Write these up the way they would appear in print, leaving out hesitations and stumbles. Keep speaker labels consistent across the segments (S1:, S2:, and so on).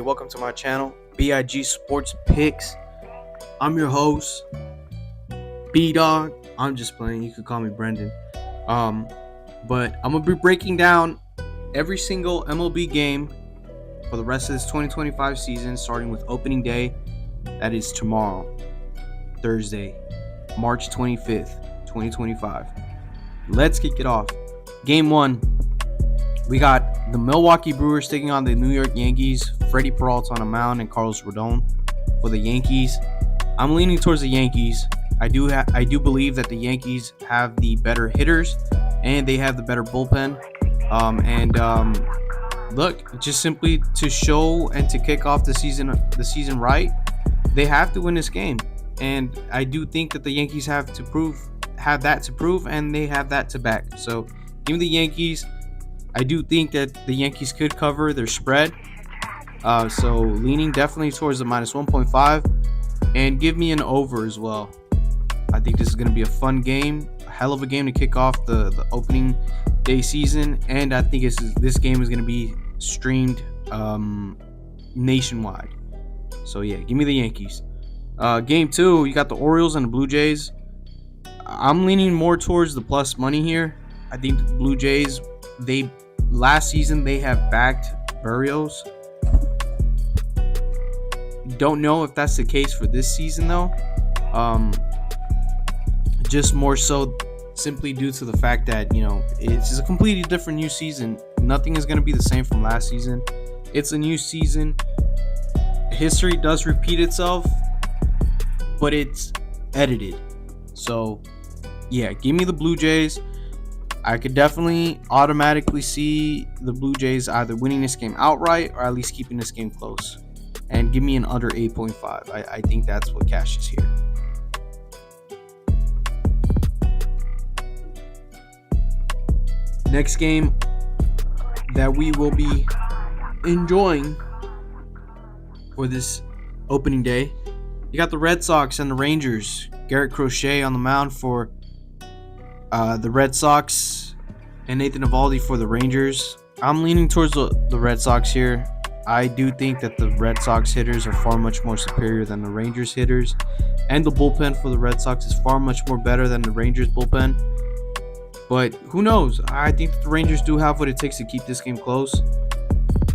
S1: Welcome to my channel, BIG Sports Picks. I'm your host, B-Dog. I'm just playing. You could call me Brendan. But I'm gonna be breaking down every single MLB game for the rest of this 2025 season, starting with opening day. That is tomorrow, Thursday, March 25th, 2025. Let's kick it off. Game 1. We got the Milwaukee Brewers taking on the New York Yankees. Freddie Peralta on a mound and Carlos Rodon for the Yankees. I'm leaning towards the Yankees. I do believe that the Yankees have the better hitters and they have the better bullpen. Look, just simply to show and to kick off the season right, they have to win this game. And I do think that the Yankees have that to prove, and they have that to back. So give me the Yankees. I do think that the Yankees could cover their spread. So leaning definitely towards the minus 1.5. And give me an over as well. I think this is going to be a fun game. A hell of a game to kick off the opening day season. And I think this game is going to be streamed nationwide. So yeah, give me the Yankees. Game 2, you got the Orioles and the Blue Jays. I'm leaning more towards the plus money here. I think the Blue Jays, last season they have backed Berrios. Don't know if that's the case for this season though. Just more so simply due to the fact that, it's just a completely different new season. Nothing is going to be the same from last season. It's a new season. History does repeat itself, but it's edited. So yeah, give me the Blue Jays. I could definitely automatically see the Blue Jays either winning this game outright or at least keeping this game close. And give me an under 8.5. I think that's what cashes here. Next game that we will be enjoying for this opening day, you got the Red Sox and the Rangers. Garrett Crochet on the mound for the Red Sox and Nathan Eovaldi for the Rangers. I'm leaning towards the Red Sox here. I do think that the Red Sox hitters are far much more superior than the Rangers hitters, and the bullpen for the Red Sox is far much more better than the Rangers bullpen. But who knows? I think that the Rangers do have what it takes to keep this game close.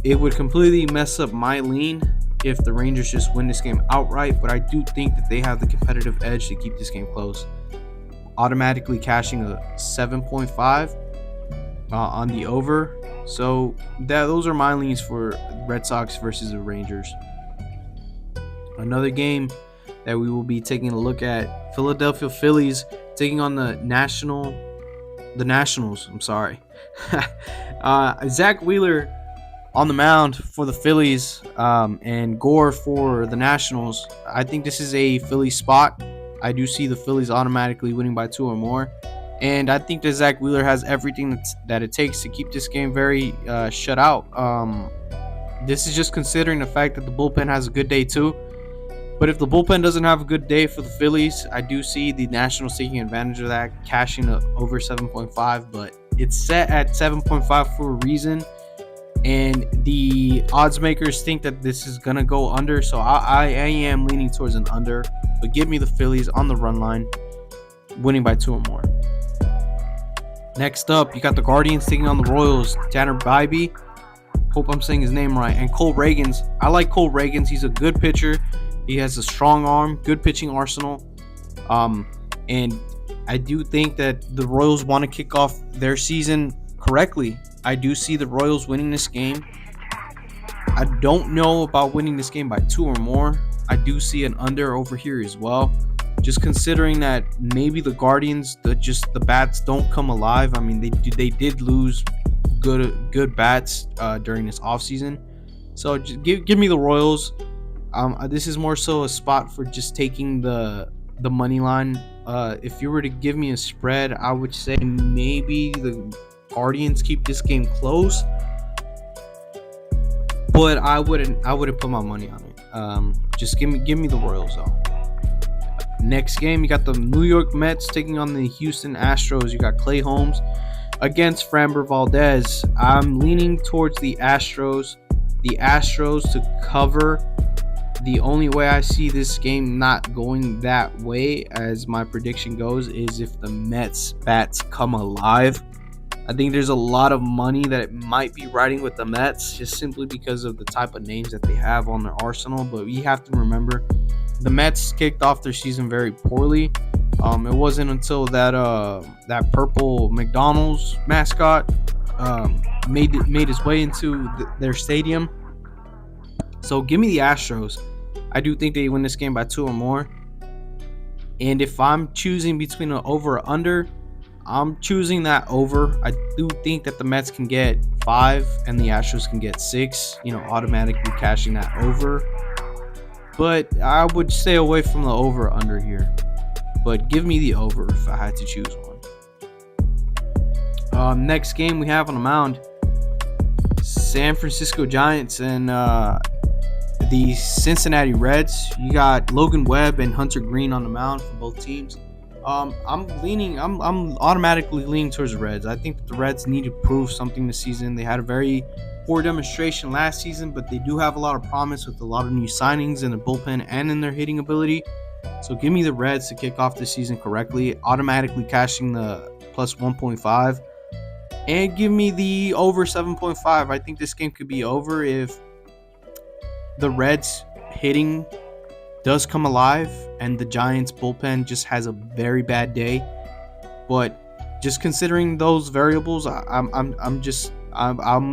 S1: It would completely mess up my lean if the Rangers just win this game outright, but I do think that they have the competitive edge to keep this game close. Automatically cashing a 7.5 on the over. So those are my leans for Red Sox versus the Rangers. Another game that we will be taking a look at, Philadelphia Phillies taking on the Nationals. Zach Wheeler on the mound for the Phillies, and Gore for the Nationals. I think this is a Philly spot. I do see the Phillies automatically winning by 2 or more. And I think that Zach Wheeler has everything that it takes to keep this game very shut out. This is just considering the fact that the bullpen has a good day too. But if the bullpen doesn't have a good day for the Phillies, I do see the Nationals taking advantage of that, cashing over 7.5. But it's set at 7.5 for a reason. And the odds makers think that this is going to go under. So I am leaning towards an under. But give me the Phillies on the run line, winning by 2 or more. Next up, you got the Guardians taking on the Royals. Tanner Bybee, hope I'm saying his name right, and Cole Ragans. I like Cole Ragans. He's a good pitcher. He has a strong arm, good pitching arsenal. And I do think that the Royals want to kick off their season correctly. I do see the Royals winning this game. I don't know about winning this game by 2 or more. I do see an under over here as well. Just considering that maybe the Guardians, the bats don't come alive. I mean, they did lose good bats during this offseason. So just give me the Royals. This is more so a spot for just taking the money line. If you were to give me a spread, I would say maybe the Guardians keep this game close. But I wouldn't put my money on it. Just give me the Royals though. Next game, you got the New York Mets taking on the Houston Astros. You got Clay Holmes against Framber Valdez. I'm leaning towards the Astros. the Astros to cover. The only way I see this game not going that way, as my prediction goes, is if the Mets bats come alive. I think there's a lot of money that it might be riding with the Mets just simply because of the type of names that they have on their arsenal. But you have to remember, the Mets kicked off their season very poorly. It wasn't until that purple McDonald's mascot made his way into their stadium. So give me the Astros. I do think they win this game by 2 or more. And if I'm choosing between an over or under, I'm choosing that over. I do think that the Mets can get 5 and the Astros can get 6, automatically cashing that over. But I would stay away from the over or under here. But give me the over if I had to choose one. Next game we have on the mound, San Francisco Giants and the Cincinnati Reds. You got Logan Webb and Hunter Green on the mound for both teams. I'm automatically leaning towards the Reds. I think that the Reds need to prove something this season. They had a very poor demonstration last season, but they do have a lot of promise with a lot of new signings in the bullpen and in their hitting ability. So give me the Reds to kick off the season correctly, automatically cashing the plus 1.5. And give me the over 7.5. I think this game could be over if the Reds hitting does come alive and the Giants bullpen just has a very bad day. But just considering those variables, I'm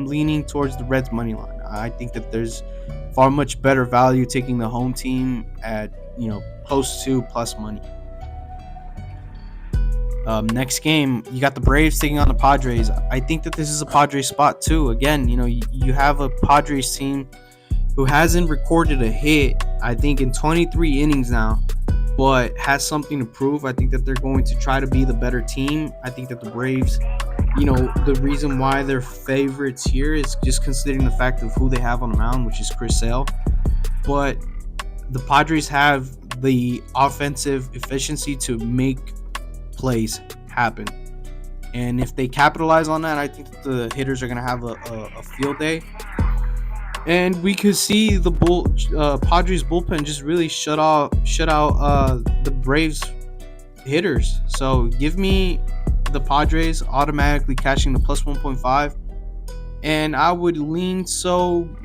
S1: leaning towards the Reds money line. I think that there's far much better value taking the home team at close to plus money. Next game, you got the Braves taking on the Padres. I think that this is a Padres spot too. Again, you have a Padres team who hasn't recorded a hit, I think, in 23 innings now, but has something to prove. I think that they're going to try to be the better team. I think that the Braves, the reason why they're favorites here is just considering the fact of who they have on the mound, which is Chris Sale. But the Padres have the offensive efficiency to make plays happen. And if they capitalize on that, I think that the hitters are going to have a field day. And we could see the Padres bullpen just really shut out the Braves hitters. So give me the Padres automatically cashing the plus 1.5, and I would lean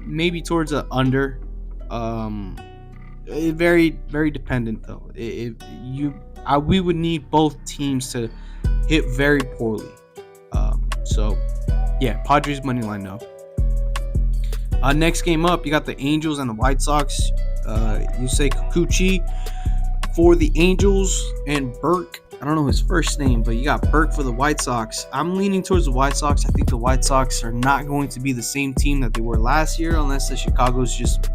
S1: maybe towards the under. Very very dependent though. We would need both teams to hit very poorly. So yeah, Padres money line though. Next game up, you got the Angels and the White Sox. You say Kikuchi for the Angels and Burke. I don't know his first name, but you got Burke for the White Sox. I'm leaning towards the White Sox. I think the White Sox are not going to be the same team that they were last year unless the Chicago's just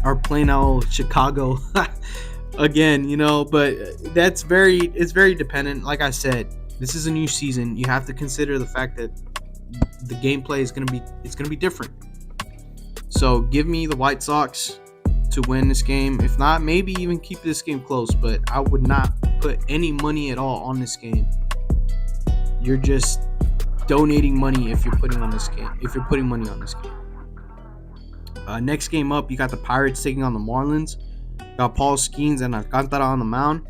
S1: are playing out Chicago again, but it's very dependent. Like I said, this is a new season. You have to consider the fact that the gameplay is going to be different. So give me the White Sox to win this game. If not, maybe even keep this game close. But I would not put any money at all on this game. You're just donating money if you're putting money on this game. Next game up, you got the Pirates taking on the Marlins. Got Paul Skeens and Alcantara on the mound.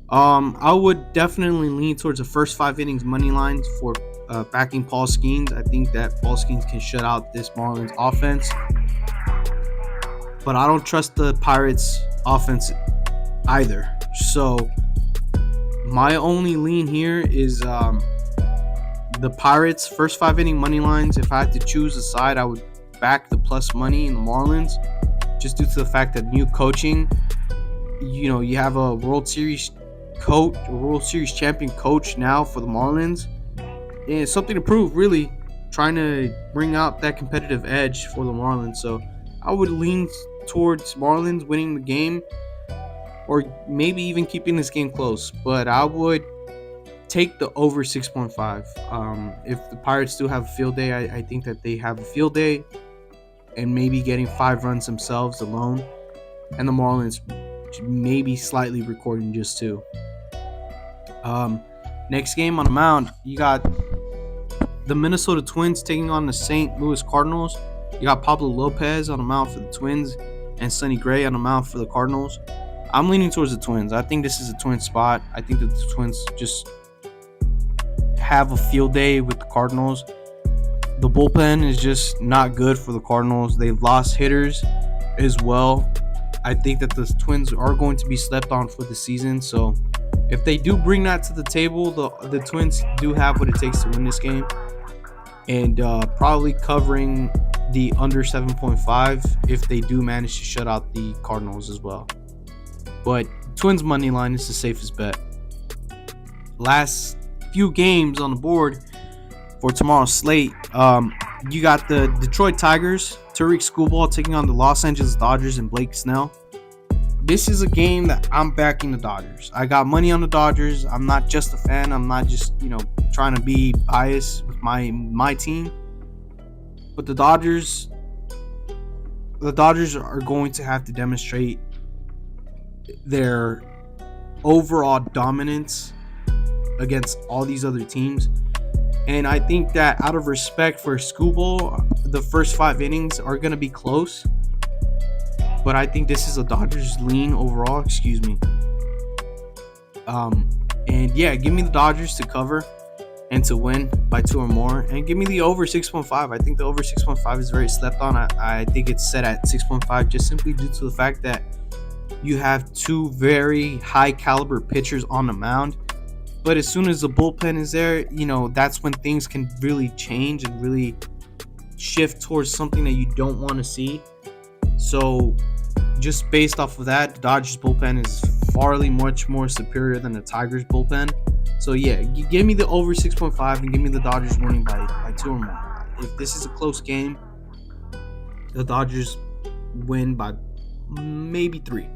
S1: I would definitely lean towards the first 5 innings money lines for backing Paul Skeens. I think that Paul Skeens can shut out this Marlins offense. But I don't trust the Pirates offense either. So my only lean here is the Pirates first 5 inning money lines. If I had to choose a side, I would back the plus money in the Marlins, just due to the fact that new coaching, you have a World Series champion coach now for the Marlins. And it's something to prove, really, trying to bring out that competitive edge for the Marlins. So I would lean towards Marlins winning the game, or maybe even keeping this game close. But I would take the over 6.5. If the Pirates do have a field day, I think that they have a field day and maybe getting 5 runs themselves alone. And the Marlins maybe slightly recording just 2. Next game on the mound, you got the Minnesota Twins taking on the St. Louis Cardinals. You got Pablo Lopez on the mound for the Twins and Sonny Gray on the mound for the Cardinals. I'm leaning towards the Twins. I think this is a Twins spot. I think that the Twins just have a field day with the Cardinals. The bullpen is just not good for the Cardinals. They've lost hitters as well. I think that the Twins are going to be slept on for the season. So if they do bring that to the table, the Twins do have what it takes to win this game. And probably covering the under 7.5 if they do manage to shut out the Cardinals as well. But Twins money line is the safest bet. Last few games on the board for tomorrow's slate, you got the Detroit Tigers, Tariq Skubal taking on the Los Angeles Dodgers and Blake Snell. This is a game that I'm backing the Dodgers. I got money on the Dodgers. I'm not just a fan. I'm not just, trying to be biased with my team. But the Dodgers are going to have to demonstrate their overall dominance against all these other teams. And I think that out of respect for Skubal, the first 5 innings are going to be close. But I think this is a Dodgers lean overall. Excuse me. And yeah, give me the Dodgers to cover and to win by 2 or more. And give me the over 6.5. I think the over 6.5 is very slept on. I think it's set at 6.5 just simply due to the fact that you have 2 very high caliber pitchers on the mound. But as soon as the bullpen is there, that's when things can really change and really shift towards something that you don't want to see. So just based off of that, the Dodgers bullpen is farly much more superior than the Tigers bullpen. So yeah, you give me the over 6.5 and give me the Dodgers winning by 2 or more. If this is a close game, the Dodgers win by maybe 3.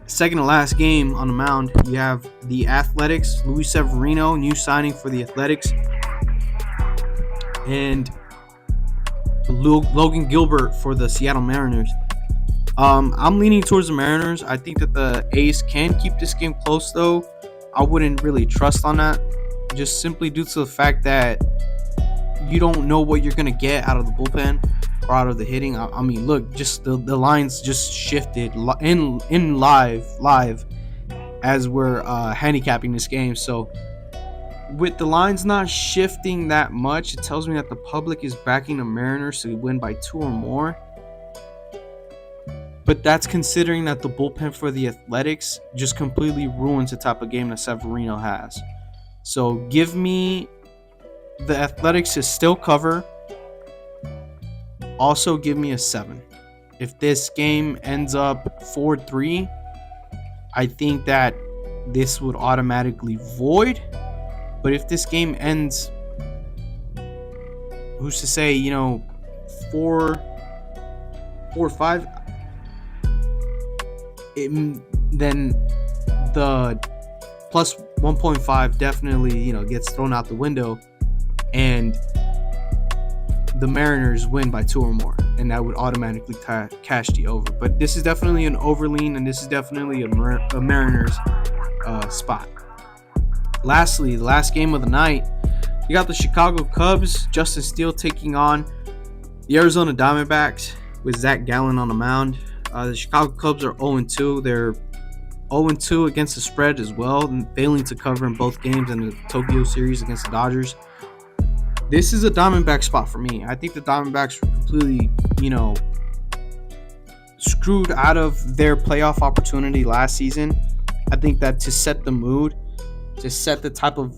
S1: Second to last game on the mound, you have the Athletics, Luis Severino, new signing for the Athletics, and Logan Gilbert for the Seattle Mariners. I'm leaning towards the Mariners. I think that the A's can keep this game close, though. I wouldn't really trust on that, just simply due to the fact that you don't know what you're going to get out of the bullpen or out of the hitting. I mean, look, just the lines just shifted in live as we're handicapping this game. So with the lines not shifting that much, it tells me that the public is backing the Mariners to win by 2 or more. But that's considering that the bullpen for the Athletics just completely ruins the type of game that Severino has. So give me the Athletics to still cover. Also give me a 7. If this game ends up 4-3, I think that this would automatically void. But if this game ends, who's to say, 4-5, then the plus 1.5 definitely, gets thrown out the window, and the Mariners win by 2 or more, and that would automatically cash the over. But this is definitely an over lean, and this is definitely a Mariners spot. Lastly, the last game of the night, you got the Chicago Cubs, Justin Steele taking on the Arizona Diamondbacks with Zach Gallen on the mound. The Chicago Cubs are 0-2. They're 0-2 against the spread as well, and failing to cover in both games in the Tokyo series against the Dodgers. This is a Diamondback spot for me. I think the Diamondbacks were completely, screwed out of their playoff opportunity last season. I think that to set the mood, to set the type of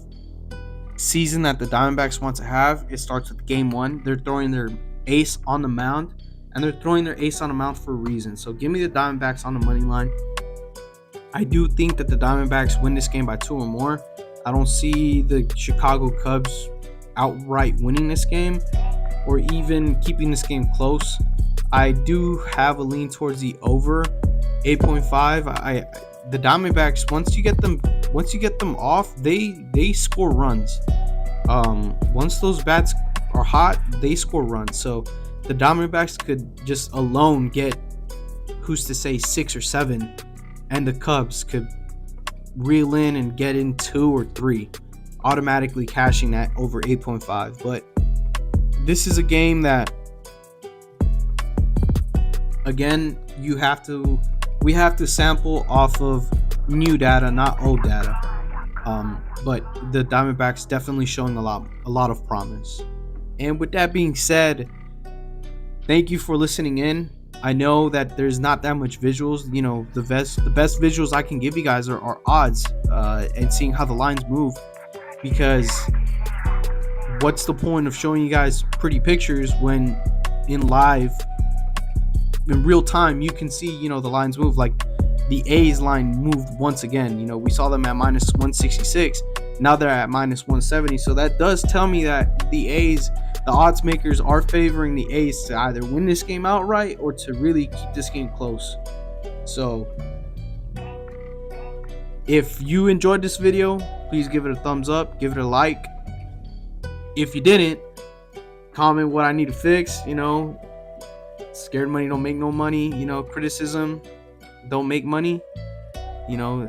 S1: season that the Diamondbacks want to have, it starts with game 1. They're throwing their ace on the mound, and they're throwing their ace on the mound for a reason. So give me the Diamondbacks on the money line. I do think that the Diamondbacks win this game by 2 or more. I don't see the Chicago Cubs outright winning this game or even keeping this game close. I do have a lean towards the over 8.5. The Diamondbacks, once you get them off, they score runs. Once those bats are hot, they score runs. So the Diamondbacks could just alone get, who's to say, 6 or 7, and the Cubs could reel in and get in 2 or 3. automatically cashing that over 8.5. But this is a game that, again, we have to sample off of new data, not old data. But the Diamondbacks definitely showing a lot of promise. And with that being said, thank you for listening in. I know that there's not that much visuals. You know, the best visuals I can give you guys are odds and seeing how the lines move. Because what's the point of showing you guys pretty pictures when in real time you can see, you know, the lines move? Like the A's line moved once again. You know, we saw them at minus 166. Now they're at minus 170. So that does tell me that the odds makers are favoring the A's to either win this game outright or to really keep this game close. So if you enjoyed this video, please give it a thumbs up, give it a like. If you didn't, comment what I need to fix. You know, scared money don't make no money. You know, criticism don't make money. You know,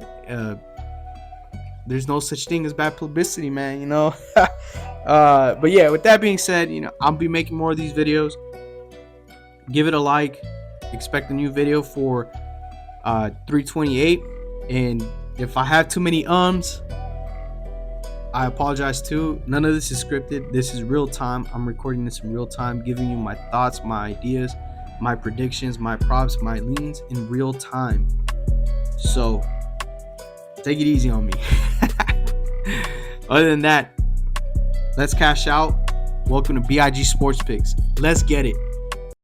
S1: there's no such thing as bad publicity, man. You know. But yeah, with that being said, you know, I'll be making more of these videos. Give it a like. Expect a new video for 328. And if I have too many I apologize too. None of this is scripted. This is real time. I'm recording this in real time, giving you my thoughts, my ideas, my predictions, my props, my leans in real time. So take it easy on me. Other than that, let's cash out. Welcome to BIG Sports Picks. Let's get it.